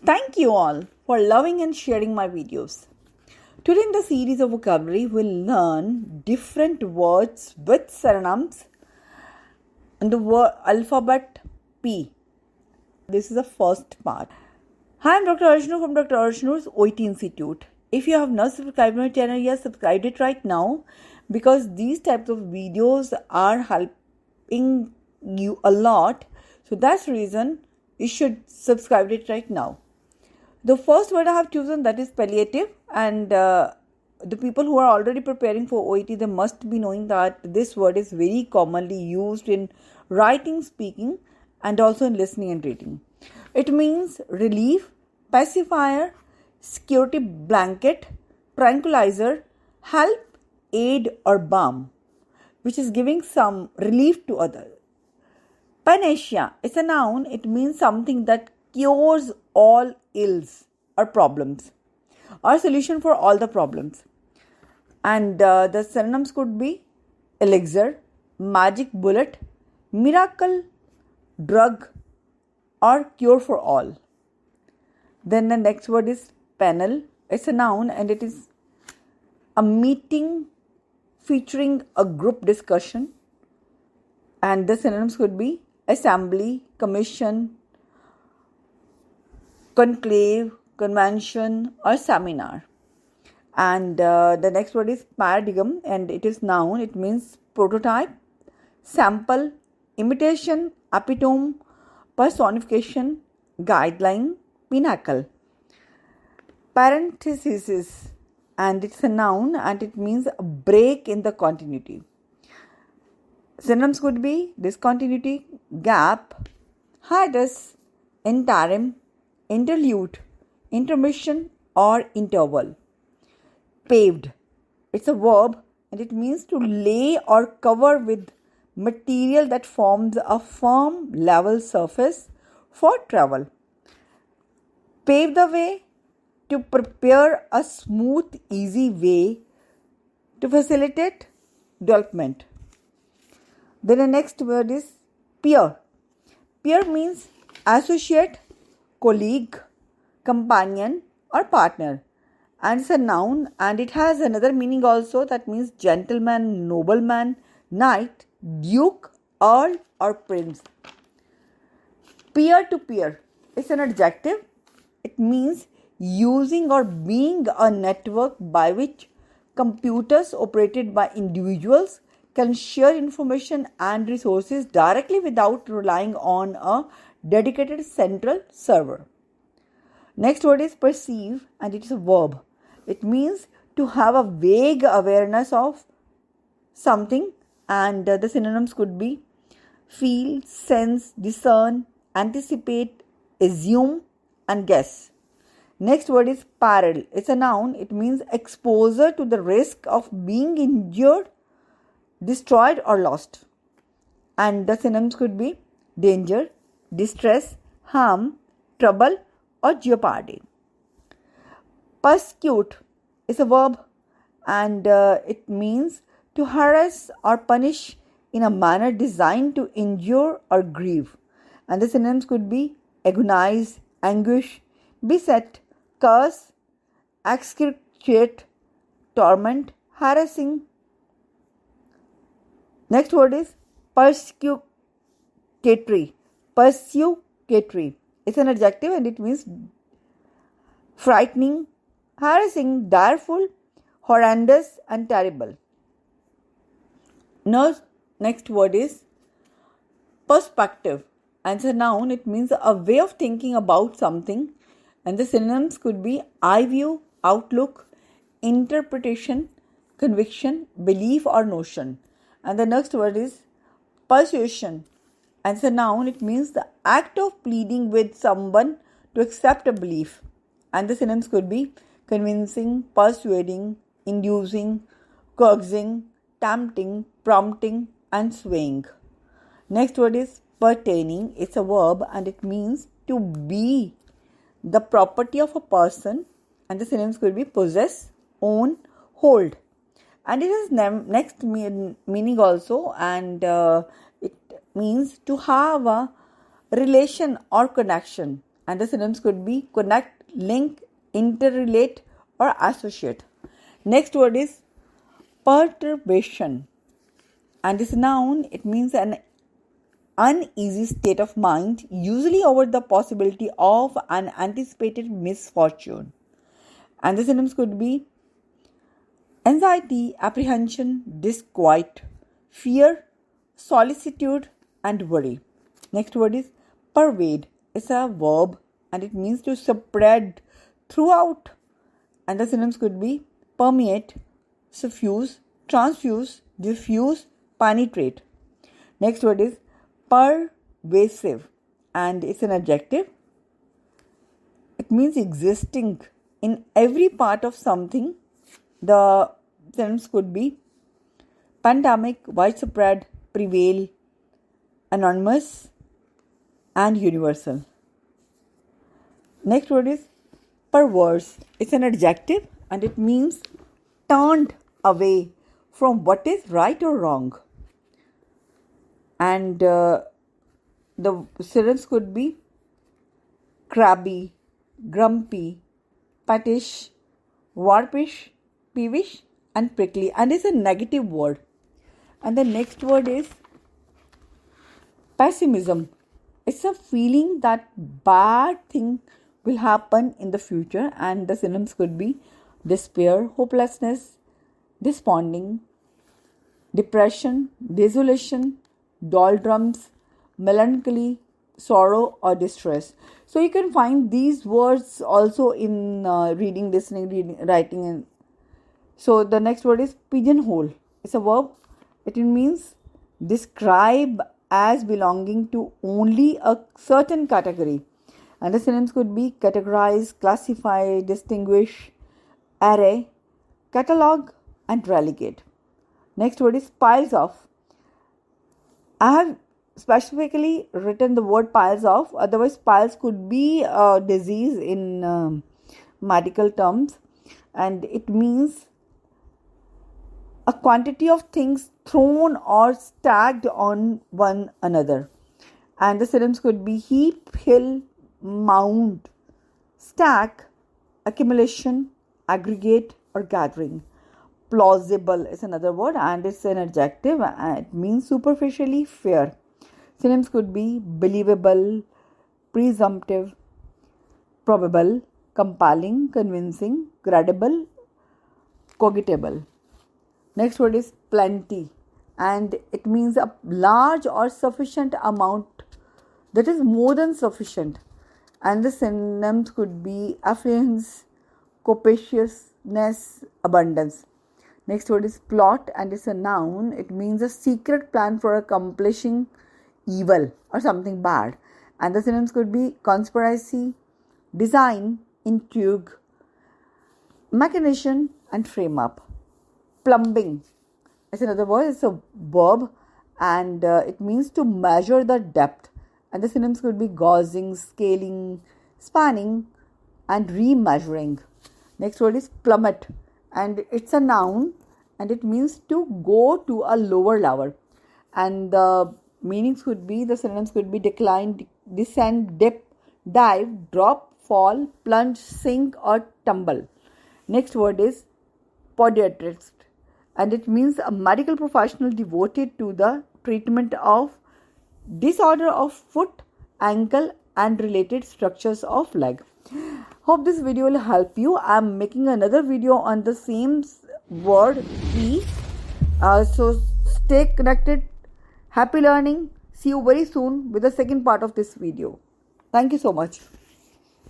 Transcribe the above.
Thank you all for loving and sharing my videos. Today in the series of vocabulary, we'll learn different words with synonyms in the word alphabet P. This is the first part. Hi, I'm Dr. Arjunu from Dr. Arjunu's OIT Institute. If you have not subscribed my channel yet, subscribe it right now because these types of videos are helping you a lot. So that's the reason you should subscribe it right now. The first word I have chosen, that is palliative, and the people who are already preparing for OET, they must be knowing that this word is very commonly used in writing, speaking, and also in listening and reading. It means relief, pacifier, security blanket, tranquilizer, help, aid, or balm, which is giving some relief to others. Panacea is a noun. It means something that cures all ills or problems, or solution for all the problems. And the synonyms could be elixir, magic bullet, miracle, drug, or cure for all. Then the next word is panel. It's a noun and it is a meeting featuring a group discussion. And the synonyms could be assembly, commission, conclave, convention, or seminar. And the next word is paradigm, and it is noun. It means prototype, sample, imitation, epitome, personification, guideline, pinnacle. Parenthesis, and it's a noun and it means a break in the continuity. Synonyms could be discontinuity, gap, hiatus, interim, interlude, intermission, or interval. Paved. It's a verb and it means to lay or cover with material that forms a firm level surface for travel. Pave the way, to prepare a smooth, easy way, to facilitate development. Then the next word is peer. Peer means associate, colleague, companion, or partner. And it's a noun and it has another meaning also, that means gentleman, nobleman, knight, duke, earl, or prince. Peer to peer is an adjective. It means using or being a network by which computers operated by individuals can share information and resources directly without relying on a dedicated central server. Next word is perceive and it is a verb. It means to have a vague awareness of something, and the synonyms could be feel, sense, discern, anticipate, assume, and guess. Next word is peril. It's a noun. It means exposure to the risk of being injured, destroyed, or lost. And the synonyms could be danger, distress, harm, trouble, or jeopardy. Persecute is a verb and it means to harass or punish in a manner designed to injure or grieve. And the synonyms could be agonize, anguish, beset, curse, excruciate, torment, harassing. Next word is persecutatory. Persecutatory. It's an adjective and it means frightening, harassing, direful, horrendous, and terrible. Now, next word is perspective. And it's a noun. It means a way of thinking about something. And the synonyms could be eye view, outlook, interpretation, conviction, belief, or notion. And the next word is persuasion. And it's a noun. It means the act of pleading with someone to accept a belief. And the synonyms could be convincing, persuading, inducing, coaxing, tempting, prompting, and swaying. Next word is pertaining. It's a verb and it means to be the property of a person, and the synonyms could be possess, own, hold. And it has next meaning also, and it means to have a relation or connection, and the synonyms could be connect, link, interrelate, or associate. Next word is perturbation, and this noun, it means an uneasy state of mind, usually over the possibility of an anticipated misfortune. And the synonyms could be anxiety, apprehension, disquiet, fear, solicitude, and worry. Next word is pervade. It's a verb and it means to spread throughout. And the synonyms could be permeate, suffuse, transfuse, diffuse, penetrate. Next word is pervasive and it's an adjective. It means existing in every part of something. The synonyms could be pandemic, widespread, prevail, anonymous, and universal. Next word is perverse. It's an adjective and it means turned away from what is right or wrong. And the synonyms could be crabby, grumpy, pettish, warpish, peevish, and prickly, and it's a negative word. And the next word is pessimism. It's a feeling that bad thing will happen in the future, and the synonyms could be despair, hopelessness, desponding, depression, desolation, doldrums, melancholy, sorrow, or distress. So you can find these words also in reading, listening, writing. And so the next word is pigeonhole. It's a verb. It means describe as belonging to only a certain category. And the synonyms could be categorize, classify, distinguish, array, catalog, and relegate. Next word is piles of. I have specifically written the word piles of, otherwise piles could be a disease in medical terms, and it means a quantity of things thrown or stacked on one another. And the synonyms could be heap, hill, mound, stack, accumulation, aggregate, or gathering. Plausible is another word and it's an adjective and it means superficially fair. Synonyms could be believable, presumptive, probable, compelling, convincing, credible, cogitable. Next word is plenty and it means a large or sufficient amount, that is more than sufficient. And the synonyms could be affluence, copiousness, abundance. Next word is plot and it's a noun. It means a secret plan for accomplishing evil or something bad. And the synonyms could be conspiracy, design, intrigue, machination, and frame up. Plumbing is another word. It's a verb and it means to measure the depth. And the synonyms could be gauging, scaling, spanning, and remeasuring. Next word is plummet and it's a noun and it means to go to a lower level. And the meanings could be, the synonyms could be decline, descend, dip, dive, drop, fall, plunge, sink, or tumble. Next word is podiatrist and it means a medical professional devoted to the treatment of disorder of foot, ankle, and related structures of leg. Hope this video will help you. I am making another video on the same word key. So stay connected. Happy learning. See you very soon with the second part of this video. Thank you so much.